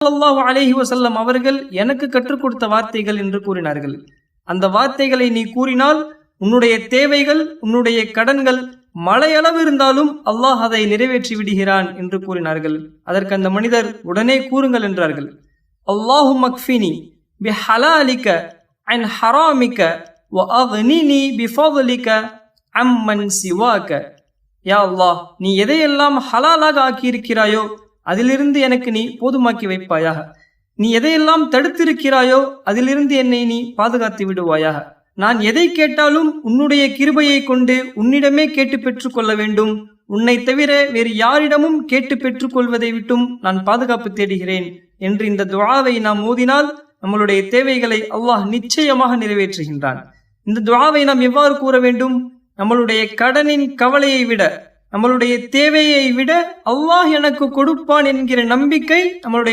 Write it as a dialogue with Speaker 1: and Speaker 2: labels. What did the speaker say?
Speaker 1: ஸல்லல்லாஹு அலைஹி வஸல்லம் அவர்கள் எனக்கு கற்றுக் கொடுத்த வார்த்தைகள் என்று கூறினார்கள். அந்த வார்த்தைகளை நீ கூறினால் உன்னுடைய தேவைகள், உன்னுடைய கடன்கள் மலையளவு இருந்தாலும் அல்லாஹ் அதை நிறைவேற்றி விடுகிறான் என்று கூறினார்கள். அதற்கு அந்த மனிதர் உடனே கூறுங்கள் என்றார்கள். அல்லாஹும்ம க்ஃபினி பிஹலாலிக அன் ஹராமிக வ அக்னினி பிஃபضலிக அம்மன் சிவாக. யா அல்லாஹ், நீ எதையெல்லாம் ஹலாலாக ஆக்கியிருக்கிறாயோ அதிலிருந்து எனக்கு நீ போதுமாக்கி வைப்பாயாக. நீ எதையெல்லாம் தடுத்திருக்கிறாயோ அதிலிருந்து என்னை நீ பாதுகாத்து விடுவாயாக. நான் எதை கேட்டாலும் உன்னுடைய கிருபையை கொண்டு உன்னிடமே கேட்டு பெற்றுக்கொள்ள வேண்டும். உன்னை தவிர வேறு யாரிடமும் கேட்டு பெற்றுக்கொள்வதை விட்டும் நான் பாதுகாப்பு தேடுகிறேன் என்று இந்த துஆவை நாம் ஓதினால் நம்மளுடைய தேவைகளை அல்லாஹ் நிச்சயமாக நிறைவேற்றுகின்றான். இந்த துஆவை நாம் எவ்வாறு கூற வேண்டும்? நம்மளுடைய கடனின் கவலையை விட, நம்மளுடைய தேவையை விட அல்லாஹ் எனக்கு கொடுப்பான் என்கிற நம்பிக்கை நம்மளுடைய